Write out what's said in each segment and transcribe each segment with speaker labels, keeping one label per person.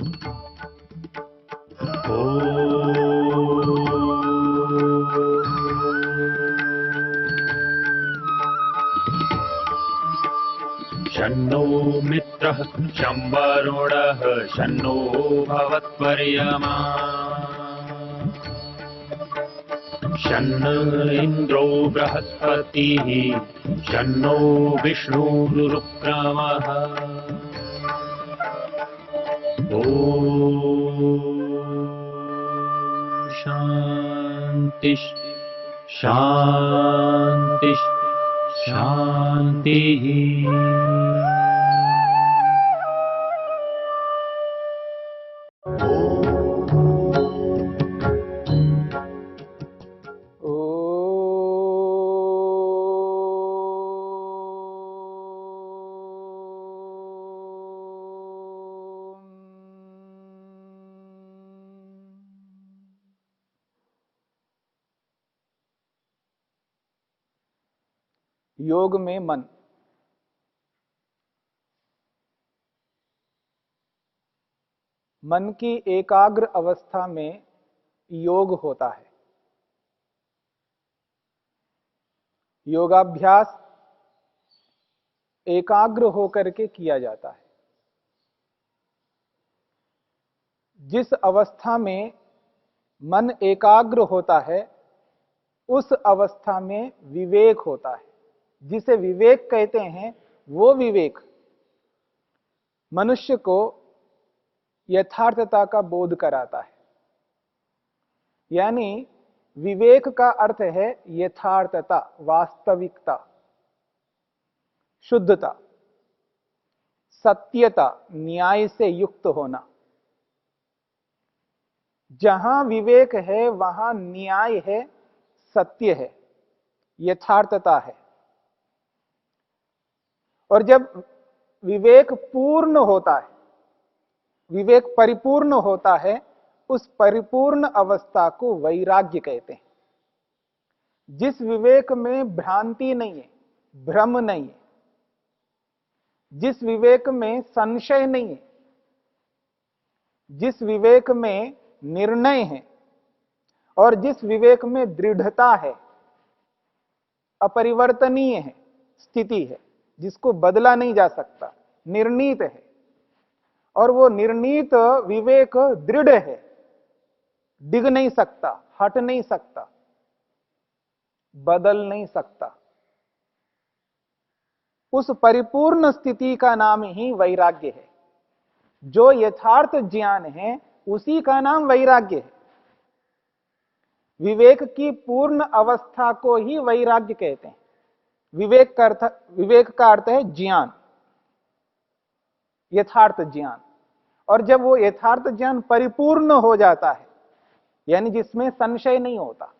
Speaker 1: शन्नो मित्रः शं वरुणः शन्नो भवत्वर्यमा शन्न इन्द्रो बृहस्पतिः शन्नो विष्णुरुक्रमः ॐ शान्ति शान्ति शान्तिः।
Speaker 2: योग में मन। मन की एकाग्र अवस्था में योग होता है। योगाभ्यास एकाग्र होकर के किया जाता है। जिस अवस्था में मन एकाग्र होता है उस अवस्था में विवेक होता है। जिसे विवेक कहते हैं वो विवेक मनुष्य को यथार्थता का बोध कराता है। यानी विवेक का अर्थ है यथार्थता, वास्तविकता, शुद्धता, सत्यता, न्याय से युक्त होना। जहां विवेक है वहां न्याय है, सत्य है, यथार्थता है। और जब विवेक पूर्ण होता है, विवेक परिपूर्ण होता है, उस परिपूर्ण अवस्था को वैराग्य कहते हैं। जिस विवेक में भ्रांति नहीं है, भ्रम नहीं है, जिस विवेक में संशय नहीं है, जिस विवेक में निर्णय है और जिस विवेक में दृढ़ता है, अपरिवर्तनीय है, स्थिति है, जिसको बदला नहीं जा सकता, निर्णीत है, और वो निर्णीत विवेक दृढ़ है, डिग नहीं सकता, हट नहीं सकता, बदल नहीं सकता, उस परिपूर्ण स्थिति का नाम ही वैराग्य है। जो यथार्थ ज्ञान है उसी का नाम वैराग्य है। विवेक की पूर्ण अवस्था को ही वैराग्य कहते हैं। विवेक का अर्थ है ज्ञान, यथार्थ ज्ञान। और जब वो यथार्थ ज्ञान परिपूर्ण हो जाता है, यानी जिसमें संशय नहीं होता,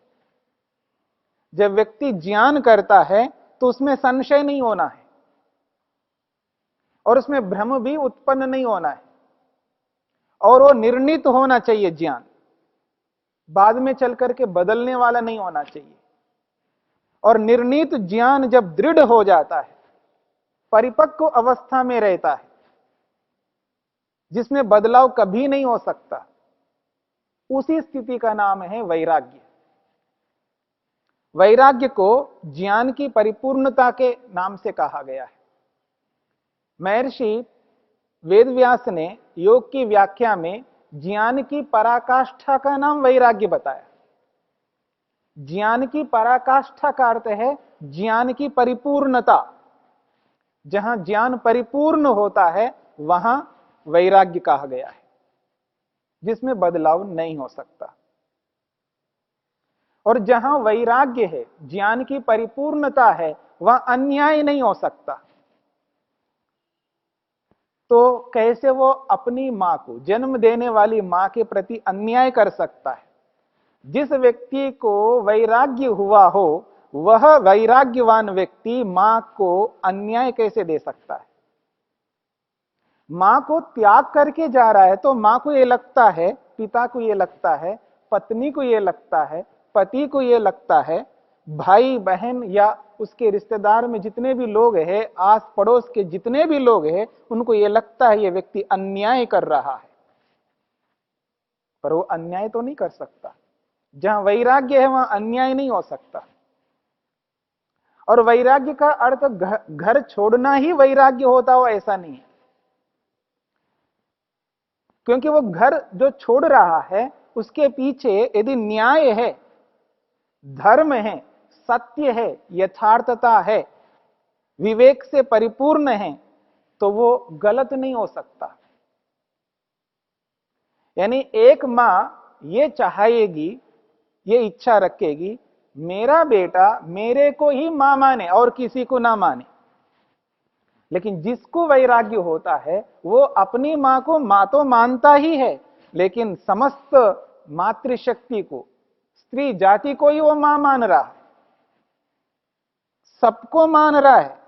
Speaker 2: जब व्यक्ति ज्ञान करता है तो उसमें संशय नहीं होना है और उसमें भ्रम भी उत्पन्न नहीं होना है, और वो निर्णीत होना चाहिए। ज्ञान बाद में चल करके बदलने वाला नहीं होना चाहिए। और निर्णीत ज्ञान जब दृढ़ हो जाता है, परिपक्व अवस्था में रहता है, जिसमें बदलाव कभी नहीं हो सकता, उसी स्थिति का नाम है वैराग्य। वैराग्य को ज्ञान की परिपूर्णता के नाम से कहा गया है। महर्षि वेदव्यास ने योग की व्याख्या में ज्ञान की पराकाष्ठा का नाम वैराग्य बताया। ज्ञान की पराकाष्ठा का अर्थ है ज्ञान की परिपूर्णता। जहां ज्ञान परिपूर्ण होता है वहां वैराग्य कहा गया है, जिसमें बदलाव नहीं हो सकता। और जहां वैराग्य है, ज्ञान की परिपूर्णता है, वहां अन्याय नहीं हो सकता। तो कैसे वो अपनी मां को, जन्म देने वाली मां के प्रति अन्याय कर सकता है? जिस व्यक्ति को वैराग्य हुआ हो वह वैराग्यवान व्यक्ति मां को अन्याय कैसे दे सकता है? मां को त्याग करके जा रहा है तो मां को ये लगता है, पिता को ये लगता है, पत्नी को ये लगता है, पति को ये लगता है, भाई बहन या उसके रिश्तेदार में जितने भी लोग हैं, आस पड़ोस के जितने भी लोग हैं, उनको ये लगता है ये व्यक्ति अन्याय कर रहा है। पर वो अन्याय तो नहीं कर सकता। जहां वैराग्य है वहां अन्याय नहीं हो सकता। और वैराग्य का अर्थ घर छोड़ना ही वैराग्य होता हो ऐसा नहीं है, क्योंकि वो घर जो छोड़ रहा है उसके पीछे यदि न्याय है, धर्म है, सत्य है, यथार्थता है, विवेक से परिपूर्ण है, तो वो गलत नहीं हो सकता। यानी एक मां ये चाहेगी, ये इच्छा रखेगी, मेरा बेटा मेरे को ही मां माने और किसी को ना माने। लेकिन जिसको वैराग्य होता है वो अपनी मां को मां तो मानता ही है, लेकिन समस्त मातृशक्ति को, स्त्री जाति को ही वो मां मान रहा है, सबको मान रहा है।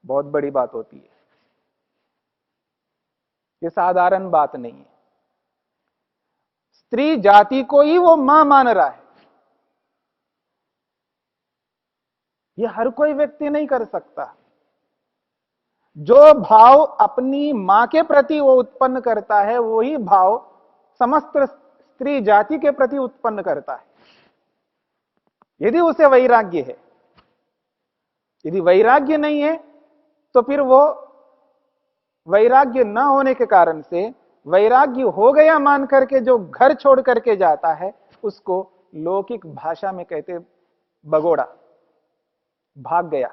Speaker 2: बहुत बड़ी बात होती है, ये साधारण बात नहीं है। स्त्री जाति को ही वो मां मान रहा है। ये हर कोई व्यक्ति नहीं कर सकता। जो भाव अपनी मां के प्रति वो उत्पन्न करता है वही भाव समस्त स्त्री जाति के प्रति उत्पन्न करता है, यदि उसे वैराग्य है। यदि वैराग्य नहीं है तो फिर वो वैराग्य न होने के कारण से, वैराग्य हो गया मान करके जो घर छोड़ करके जाता है उसको लौकिक भाषा में कहते भगोड़ा, भाग गया,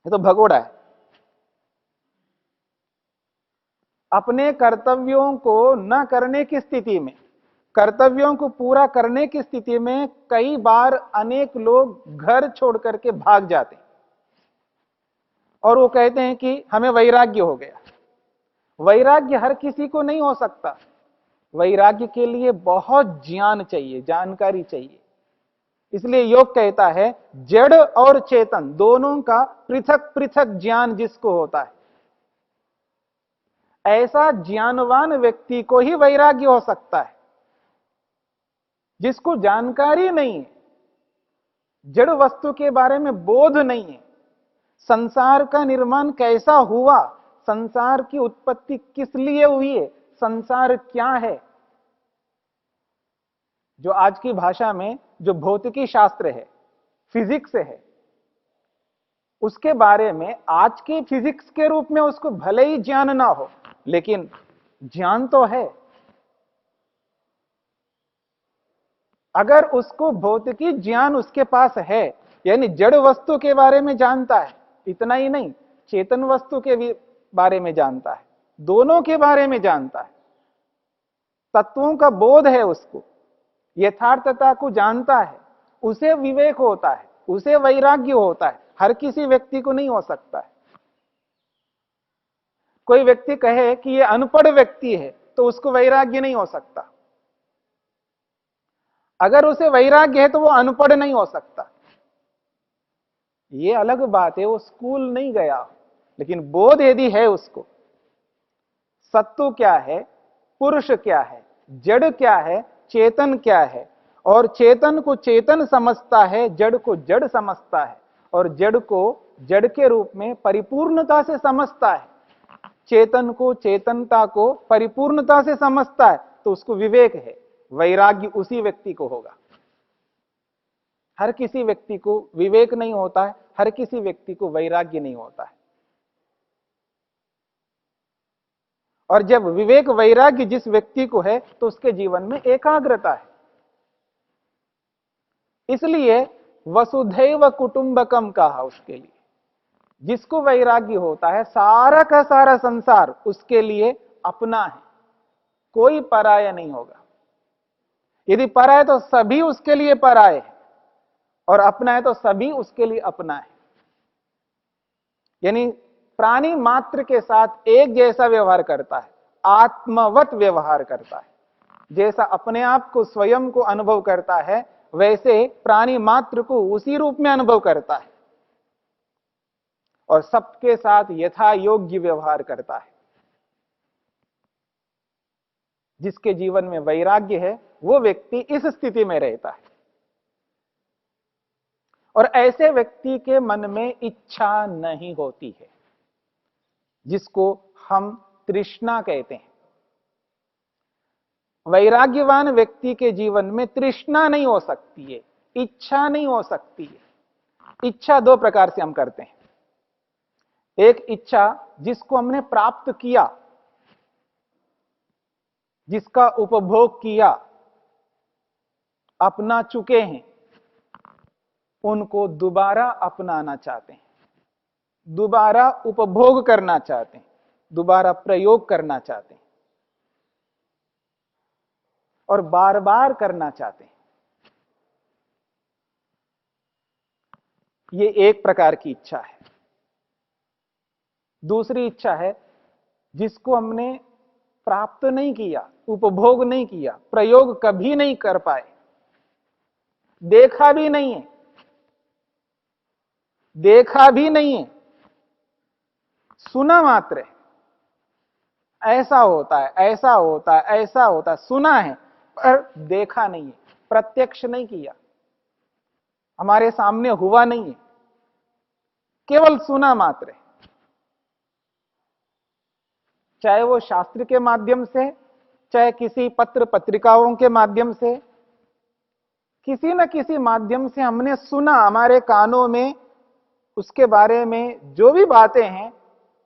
Speaker 2: ये तो भगोड़ा है। अपने कर्तव्यों को न करने की स्थिति में, कर्तव्यों को पूरा करने की स्थिति में कई बार अनेक लोग घर छोड़ करके भाग जाते हैं और वो कहते हैं कि हमें वैराग्य हो गया। वैराग्य हर किसी को नहीं हो सकता। वैराग्य के लिए बहुत ज्ञान चाहिए, जानकारी चाहिए। इसलिए योग कहता है जड़ और चेतन दोनों का पृथक पृथक ज्ञान जिसको होता है, ऐसा ज्ञानवान व्यक्ति को ही वैराग्य हो सकता है। जिसको जानकारी नहीं है, जड़ वस्तु के बारे में बोध नहीं है, संसार का निर्माण कैसा हुआ, संसार की उत्पत्ति किस लिए हुई है, संसार क्या है, जो आज की भाषा में जो भौतिकी शास्त्र है, फिजिक्स है, उसके बारे में आज के फिजिक्स के रूप में उसको भले ही ज्ञान ना हो, लेकिन ज्ञान तो है। अगर उसको भौतिकी ज्ञान उसके पास है, यानी जड़ वस्तु के बारे में जानता है, इतना ही नहीं चेतन वस्तु के बारे में जानता है, दोनों के बारे में जानता है, तत्वों का बोध है उसको, यथार्थता को जानता है, उसे विवेक होता है, उसे वैराग्य होता है। हर किसी व्यक्ति को नहीं हो सकता है। कोई व्यक्ति कहे कि यह अनपढ़ व्यक्ति है तो उसको वैराग्य नहीं हो सकता। अगर उसे वैराग्य है तो वो अनपढ़ नहीं हो सकता। ये अलग बात है, वो स्कूल नहीं गया, लेकिन बोध यदि है उसको, सत्व क्या है, पुरुष क्या है, जड़ क्या है, चेतन क्या है, और चेतन को चेतन समझता है, जड़ को जड़ समझता है, और जड़ को जड़ के रूप में परिपूर्णता से समझता है, चेतन को चेतनता को परिपूर्णता से समझता है, तो उसको विवेक है, वैराग्य उसी व्यक्ति को होगा। हर किसी व्यक्ति को विवेक नहीं होता है, हर किसी व्यक्ति को वैराग्य नहीं होता है। और जब विवेक वैराग्य जिस व्यक्ति को है तो उसके जीवन में एकाग्रता है। इसलिए वसुधैव कुटुंबकम कहा उसके लिए। जिसको वैराग्य होता है सारा का सारा संसार उसके लिए अपना है, कोई पराया नहीं होगा। यदि पराया है तो सभी उसके लिए पराये है, और अपना है तो सभी उसके लिए अपना है। यानी प्राणी मात्र के साथ एक जैसा व्यवहार करता है, आत्मवत व्यवहार करता है। जैसा अपने आप को स्वयं को अनुभव करता है, वैसे प्राणी मात्र को उसी रूप में अनुभव करता है, और सबके साथ यथा योग्य व्यवहार करता है। जिसके जीवन में वैराग्य है वो व्यक्ति इस स्थिति में रहता है। और ऐसे व्यक्ति के मन में इच्छा नहीं होती है, जिसको हम तृष्णा कहते हैं। वैराग्यवान व्यक्ति के जीवन में तृष्णा नहीं हो सकती है, इच्छा नहीं हो सकती है। इच्छा दो प्रकार से हम करते हैं। एक इच्छा जिसको हमने प्राप्त किया, जिसका उपभोग किया, अपना चुके हैं, उनको दोबारा अपनाना चाहते हैं, दोबारा उपभोग करना चाहते हैं, दोबारा प्रयोग करना चाहते हैं और बार बार करना चाहते हैं। ये एक प्रकार की इच्छा है। दूसरी इच्छा है जिसको हमने प्राप्त नहीं किया, उपभोग नहीं किया, प्रयोग कभी नहीं कर पाए, देखा भी नहीं है, देखा भी नहीं है, सुना मात्र है। ऐसा होता है, ऐसा होता है, ऐसा होता है, सुना है पर देखा नहीं है, प्रत्यक्ष नहीं किया, हमारे सामने हुआ नहीं है, केवल सुना मात्र है। चाहे वो शास्त्र के माध्यम से, चाहे किसी पत्र पत्रिकाओं के माध्यम से, किसी न किसी माध्यम से हमने सुना, हमारे कानों में उसके बारे में जो भी बातें हैं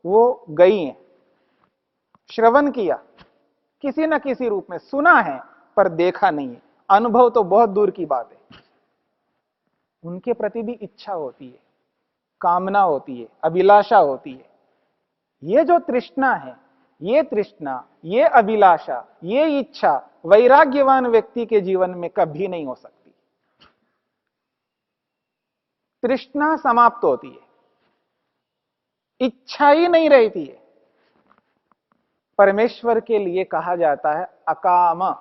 Speaker 2: वो गई हैं, श्रवण किया, किसी न किसी रूप में सुना है पर देखा नहीं है। अनुभव तो बहुत दूर की बात है। उनके प्रति भी इच्छा होती है, कामना होती है, अभिलाषा होती है। ये जो तृष्णा है, ये तृष्णा, ये अभिलाषा, ये इच्छा वैराग्यवान व्यक्ति के जीवन में कभी नहीं हो सकती। तृष्णा समाप्त होती है, इच्छा ही नहीं रहती है। परमेश्वर के लिए कहा जाता है अकाम।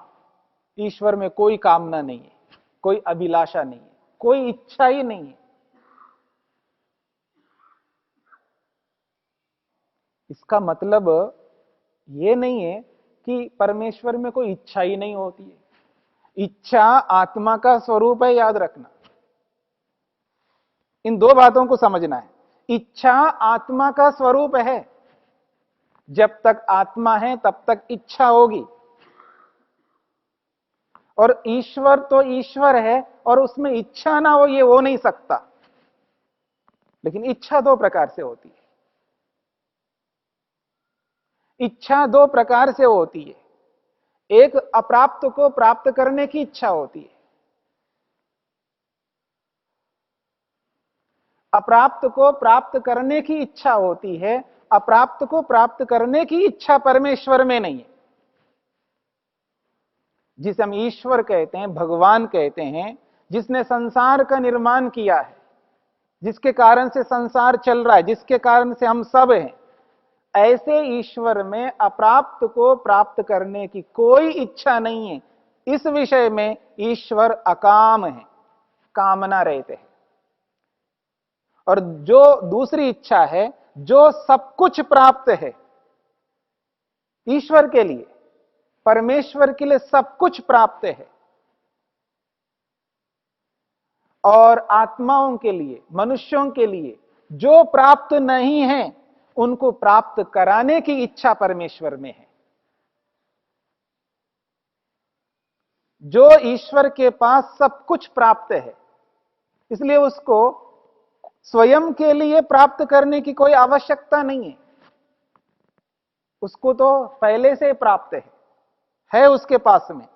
Speaker 2: ईश्वर में कोई कामना नहीं है, कोई अभिलाषा नहीं है, कोई इच्छा ही नहीं है। इसका मतलब यह नहीं है कि परमेश्वर में कोई इच्छा ही नहीं होती है। इच्छा आत्मा का स्वरूप है, याद रखना। इन दो बातों को समझना है। इच्छा आत्मा का स्वरूप है। जब तक आत्मा है तब तक इच्छा होगी। और ईश्वर तो ईश्वर है और उसमें इच्छा ना हो, ये हो नहीं सकता। लेकिन इच्छा दो प्रकार से होती है। इच्छा दो प्रकार से होती है। एक अप्राप्त को प्राप्त करने की इच्छा होती है। अप्राप्त को प्राप्त करने की इच्छा होती है। अप्राप्त को प्राप्त करने की इच्छा परमेश्वर में नहीं है। जिसे हम ईश्वर कहते हैं, भगवान कहते हैं, जिसने संसार का निर्माण किया है, जिसके कारण से संसार चल रहा है, जिसके कारण से हम सब हैं, ऐसे ईश्वर में अप्राप्त को प्राप्त करने की कोई इच्छा नहीं है। इस विषय में ईश्वर अकाम है, कामना रहते हैं। और जो दूसरी इच्छा है, जो सब कुछ प्राप्त है ईश्वर के लिए, परमेश्वर के लिए सब कुछ प्राप्त है, और आत्माओं के लिए, मनुष्यों के लिए जो प्राप्त नहीं है उनको प्राप्त कराने की इच्छा परमेश्वर में है। जो ईश्वर के पास सब कुछ प्राप्त है, इसलिए उसको स्वयं के लिए प्राप्त करने की कोई आवश्यकता नहीं है। उसको तो पहले से प्राप्त है उसके पास में।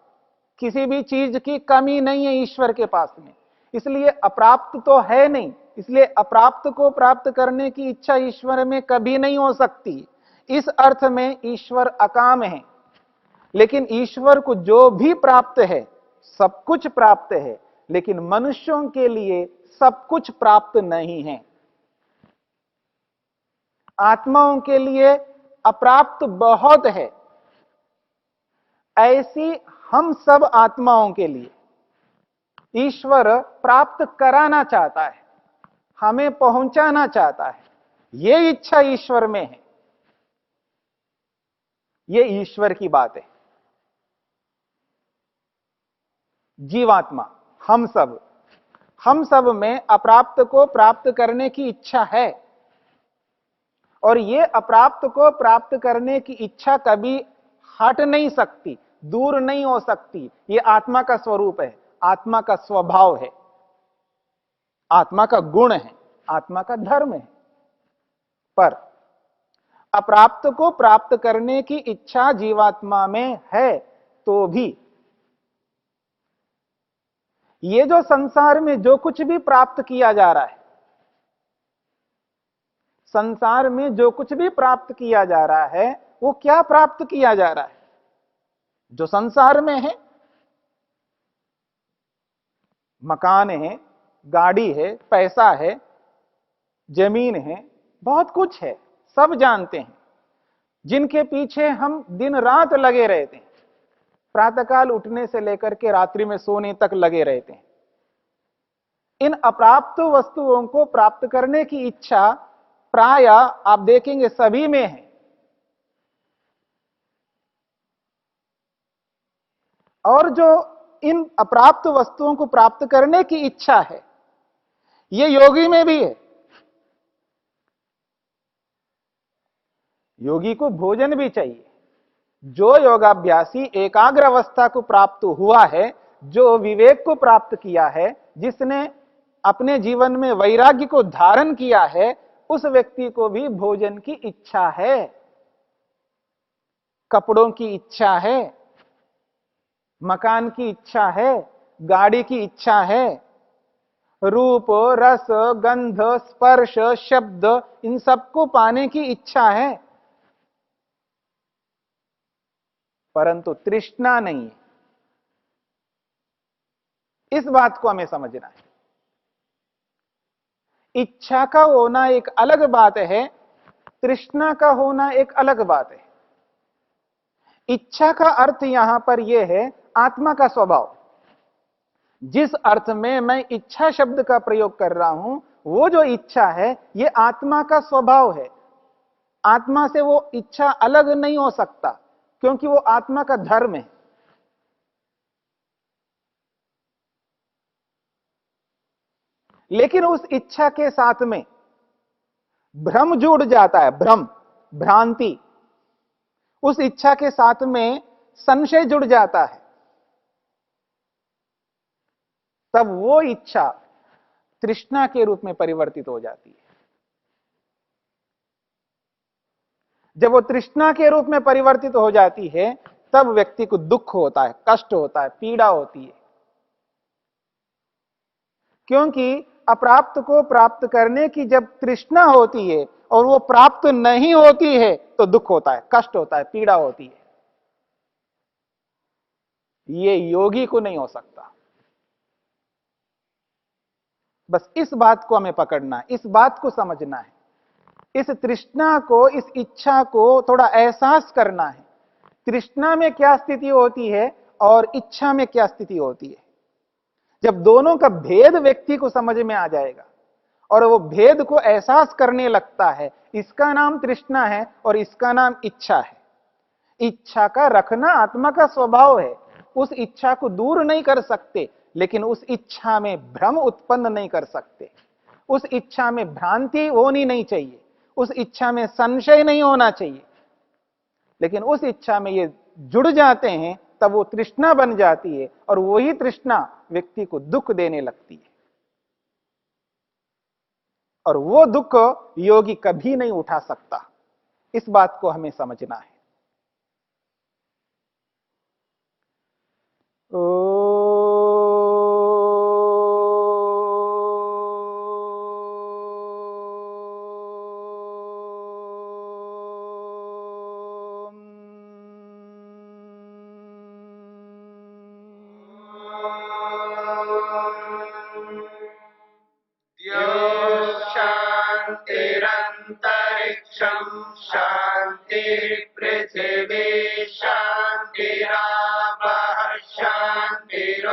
Speaker 2: किसी भी चीज की कमी नहीं है ईश्वर के पास में, इसलिए अप्राप्त तो है नहीं। इसलिए अप्राप्त को प्राप्त करने की इच्छा ईश्वर में कभी नहीं हो सकती। इस अर्थ में ईश्वर अकाम है। लेकिन ईश्वर को जो भी प्राप्त है, सब कुछ प्राप्त है, लेकिन मनुष्यों के लिए सब कुछ प्राप्त नहीं है। आत्माओं के लिए अप्राप्त बहुत है। ऐसी हम सब आत्माओं के लिए ईश्वर प्राप्त कराना चाहता है, हमें पहुंचाना चाहता है। यह इच्छा ईश्वर में है। यह ईश्वर की बात है। जीवात्मा, हम सब में अप्राप्त को प्राप्त करने की इच्छा है। और यह अप्राप्त को प्राप्त करने की इच्छा कभी हट नहीं सकती, दूर नहीं हो सकती। ये आत्मा का स्वरूप है, आत्मा का स्वभाव है, आत्मा का गुण है, आत्मा का धर्म है। पर अप्राप्त को प्राप्त करने की इच्छा जीवात्मा में है तो भी ये जो संसार में जो कुछ भी प्राप्त किया जा रहा है, संसार में जो कुछ भी प्राप्त किया जा रहा है, वो क्या प्राप्त किया जा रहा है? जो संसार में है, मकान है, गाड़ी है, पैसा है, जमीन है, बहुत कुछ है, सब जानते हैं, जिनके पीछे हम दिन रात लगे रहते हैं, प्रातःकाल उठने से लेकर के रात्रि में सोने तक लगे रहते हैं। इन अप्राप्त वस्तुओं को प्राप्त करने की इच्छा प्राय आप देखेंगे सभी में है। और जो इन अप्राप्त वस्तुओं को प्राप्त करने की इच्छा है, ये योगी में भी है। योगी को भोजन भी चाहिए। जो योगाभ्यासी एकाग्र अवस्था को प्राप्त हुआ है, जो विवेक को प्राप्त किया है, जिसने अपने जीवन में वैराग्य को धारण किया है, उस व्यक्ति को भी भोजन की इच्छा है, कपड़ों की इच्छा है, मकान की इच्छा है, गाड़ी की इच्छा है, रूप, रस, गंध, स्पर्श, शब्द, इन सबको पाने की इच्छा है, परंतु तृष्णा नहीं है। इस बात को हमें समझना है। इच्छा का होना एक अलग बात है, तृष्णा का होना एक अलग बात है। इच्छा का अर्थ यहां पर यह है आत्मा का स्वभाव। जिस अर्थ में मैं इच्छा शब्द का प्रयोग कर रहा हूं, वो जो इच्छा है, यह आत्मा का स्वभाव है। आत्मा से वो इच्छा अलग नहीं हो सकता, क्योंकि वो आत्मा का धर्म है। लेकिन उस इच्छा के साथ में भ्रम जुड़ जाता है, भ्रम, भ्रांति। उस इच्छा के साथ में संशय जुड़ जाता है, तब वो इच्छा तृष्णा के रूप में परिवर्तित हो जाती है। जब वो तृष्णा के रूप में परिवर्तित हो जाती है, तब व्यक्ति को दुख होता है, कष्ट होता है, पीड़ा होती है। क्योंकि अप्राप्त को प्राप्त करने की जब तृष्णा होती है और वो प्राप्त नहीं होती है, तो दुख होता है, कष्ट होता है, पीड़ा होती है। ये योगी को नहीं हो सकता। बस इस बात को हमें पकड़ना है, इस बात को समझना है, इस तृष्णा को, इस इच्छा को थोड़ा एहसास करना है। तृष्णा में क्या स्थिति होती है और इच्छा में क्या स्थिति होती है। जब दोनों का भेद व्यक्ति को समझ में आ जाएगा और वो भेद को एहसास करने लगता है, इसका नाम तृष्णा है और इसका नाम इच्छा है। इच्छा का रखना आत्मा का स्वभाव है, उस इच्छा को दूर नहीं कर सकते, लेकिन उस इच्छा में भ्रम उत्पन्न नहीं कर सकते। उस इच्छा में भ्रांति होनी नहीं चाहिए, उस इच्छा में संशय नहीं होना चाहिए। लेकिन उस इच्छा में ये जुड़ जाते हैं, तब वो तृष्णा बन जाती है और वही तृष्णा व्यक्ति को दुख देने लगती है। और वो दुख योगी कभी नहीं उठा सकता। इस बात को हमें समझना है।
Speaker 3: शांतिरंतरिक्षं शांति पृथिवी शांतिरापः शांतिरोषधयः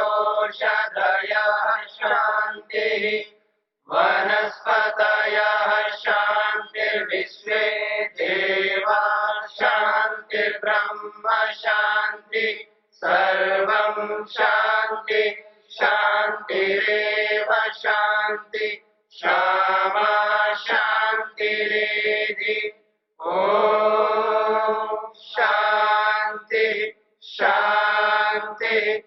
Speaker 3: शांतिः वनस्पतयः शांतिर्विश्वे देवा शांतिर्ब्रह्म शांति सर्वं शांति शांतिरेव शांति क्षमा शांतिरेधि। ओम शांति शांति। शांति